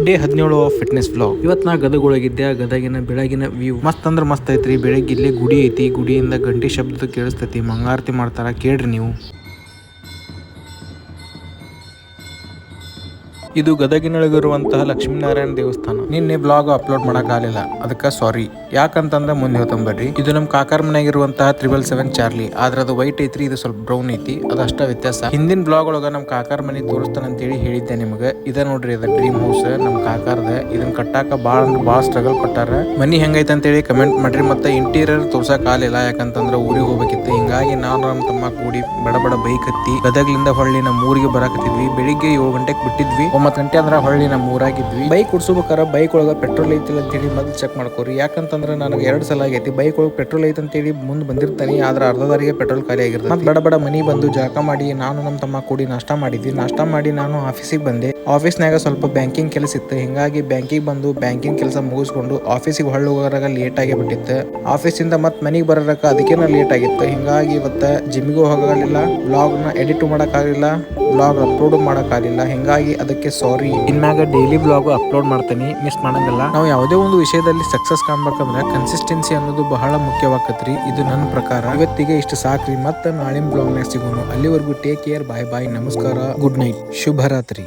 Day 17 fitness vlog. ಇವತ್ತು ನಾ ಗದಗೊಳಗಿದ್ದೆ. ಗದಗಿನ ಬೆಳಗಿನ ವ್ಯೂ ಮಸ್ತ್ ಅಂದ್ರೆ ಮಸ್ತ್ ಐತ್ರಿ. ಬೆಳಗ್ಗೆ ಇಲ್ಲೇ ಗುಡಿ ಐತಿ. ಗುಡಿಯಿಂದ ಗಂಟೆ ಶಬ್ದ ಕೇಳಿಸ್ತೈತಿ. ಮಂಗಾರತಿ ಮಾಡ್ತಾರ, ಕೇಳ್ರಿ ನೀವು. ಇದು ಗದಗಿನೊಳಗಿರುವಂತಹ ಲಕ್ಷ್ಮೀನಾರಾಯಣ ದೇವಸ್ಥಾನ. ನಿನ್ನೆ ಬ್ಲಾಗ್ ಅಪ್ಲೋಡ್ ಮಾಡಕ್ ಆಗಲಿಲ್ಲ, ಅದಕ್ಕೆ ಸಾರಿ. ಯಾಕಂತಂದ್ರೆ ಮುಂದೆ ಹೋಗ್ತಂಬರ್ರಿ. ಇದು ನಮ್ ಕಾಕಾರ್ ಮನೆಯಾಗಿರುವಂತಹ 777 ಚಾರ್ಲಿ. ಆದ್ರೆ ಅದು ವೈಟ್ ಐತ್ರಿ, ಇದು ಸ್ವಲ್ಪ ಬ್ರೌನ್ ಐತಿ. ಅದಷ್ಟ ವ್ಯತ್ಯಾಸ. ಹಿಂದಿನ ಬ್ಲಾಗ್ ಒಳಗ ನಮ್ ಕಾಕಾರ್ ಮನೆ ತೋರಿಸ್ತಾನ ಅಂತೇಳಿ ಹೇಳಿದ್ದೆ ನಿಮ್ಗೆ. ಇದ ನೋಡ್ರಿ, ಅದ ಡ್ರೀಮ್ ಹೌಸ್ ನಮ್ ಕಾಕಾರ್ದ. ಇದನ್ನ ಕಟ್ಟಾಕ ಬಾಳ ಸ್ಟ್ರಗಲ್ ಪಟ್ಟಾರ. ಮನಿ ಹೆಂಗೈತೆ ಅಂತೇಳಿ ಕಮೆಂಟ್ ಮಾಡ್ರಿ. ಮತ್ತೆ ಇಂಟೀರಿಯರ್ ತೋರ್ಸಕ್ ಆಗಲಿಲ್ಲ, ಯಾಕಂತಂದ್ರೆ ಊರಿಗೆ ಹೋಗ್ಬೇಕಿತ್ತು. ಹಿಂಗಾಗಿ ನಾನು ನಮ್ಮ ತಮ್ಮ ಕೂಡಿ ಬಡ ಬೈಕ್ ಹತ್ತಿ ಗದಗ್ಲಿಂದ ಹೊಳ್ಳಿ ನಮ್ಮ ಊರಿಗೆ ಬರಾಕತ್ತಿದ್ವಿ. ಬೆಳಿಗ್ಗೆ 7 ಗಂಟೆಗೆ ಬಿಟ್ಟಿದ್ವಿ. 9 ಗಂಟೆ ಅಂದ್ರೆ ಹೊಳ್ಳಿ ನಮ್ಮ ಊರಾಗಿದ್ವಿ. ಬೈಕ್ ಉಡ್ಸ್ಬೇಕಾರ ಬೈಕ್ ಒಳಗ ಪೆಟ್ರೋಲ್ ಐತಿಲ್ಲ ಅಂತೇಳಿ ಮೊದಲು ಚೆಕ್ ಮಾಡ್ಕೋರಿ. ಯಾಕಂತಂದ್ರೆ ನನಗೆ 2 ಸಲ ಆಗೈತಿ. ಬೈಕ್ ಒಳಗೆ ಪೆಟ್ರೋಲ್ ಐತಿ ಅಂತೇಳಿ ಮುಂದೆ ಬಂದಿರ್ತಾನೆ, ಆದ್ರೆ ಅರ್ಧ ದಾರಿಗೆ ಪೆಟ್ರೋಲ್ ಖಾಲಿ ಆಗಿರ್ತದೆ. ಮತ್ತೆ ಬಡ ಮನಿ ಬಂದು ಜಳಕ ಮಾಡಿ ನಾನು ನಮ್ಮ ತಮ್ಮ ಕೂಡಿ ನಾಷ್ಟಾ ಮಾಡಿದ್ವಿ. ನಾಷ್ಟಾ ಮಾಡಿ ನಾನು ಆಫೀಸಿಗೆ ಬಂದೆ. ಆಫೀಸ್ನಾಗ ಸ್ವಲ್ಪ ಬ್ಯಾಂಕಿಂಗ್ ಕೆಲಸ ಇತ್ತು. ಹಿಂಗಾಗಿ ಬ್ಯಾಂಕಿಗೆ ಬಂದು ಬ್ಯಾಂಕಿಂಗ್ ಕೆಲಸ ಮುಗಿಸ್ಕೊಂಡು ಆಫೀಸಿಗೆ ಹೊಳ್ಳೋಗರಾಗ ಲೇಟ್ ಆಗಿ ಬಿಟ್ಟಿತ್ತು. ಆಫೀಸಿಂದ ಮತ್ತೆ ಮನೆಗೆ ಬರೋರಕ ಅದಕ್ಕೇನ ಲೇಟ್ ಆಗಿತ್ತು. ಹಿಂಗಾಗಿ ಇವತ್ತು ಜಿಮ್ಮಿಗೂ ಹೋಗಲಿಲ್ಲ, ಬ್ಲಾಗ್ನ ಎಡಿಟ್ ಮಾಡೋಕ್ಕಾಗಲಿಲ್ಲ, ಬ್ಲಾಗ್ ಅಪ್ಲೋಡ್ ಮಾಡೋಕ್ಕಾಗಲಿಲ್ಲ. ಹಿಂಗಾಗಿ ಅದಕ್ಕೆ ಸಾರಿ. ಇನ್ಮ್ಯಾಗ ಡೈಲಿ ಬ್ಲಾಗ್ ಅಪ್ಲೋಡ್ ಮಾಡ್ತೀನಿ, ಮಿಸ್ ಮಾಡಂಗಿಲ್ಲ. ನಾವು ಯಾವುದೇ ಒಂದು ವಿಷಯದಲ್ಲಿ ಸಕ್ಸಸ್ ಕಾಣ್ಬೇಕಂದ್ರೆ ಕನ್ಸಿಸ್ಟೆನ್ಸಿ ಅನ್ನೋದು ಬಹಳ ಮುಖ್ಯವಾಗತ್ರಿ. ಇದು ನನ್ನ ಪ್ರಕಾರ. ಇವತ್ತಿಗೆ ಇಷ್ಟು ಸಾಕ್ರಿ. ಮತ್ತೆ ನಾಳಿನ ಬ್ಲಾಗ್ನಾಗ ಸಿಗೋಣ. ಅಲ್ಲಿವರೆಗೂ ಟೇಕ್ ಕೇರ್, ಬಾಯ್ ಬಾಯ್, ನಮಸ್ಕಾರ, ಗುಡ್ ನೈಟ್, ಶುಭರಾತ್ರಿ.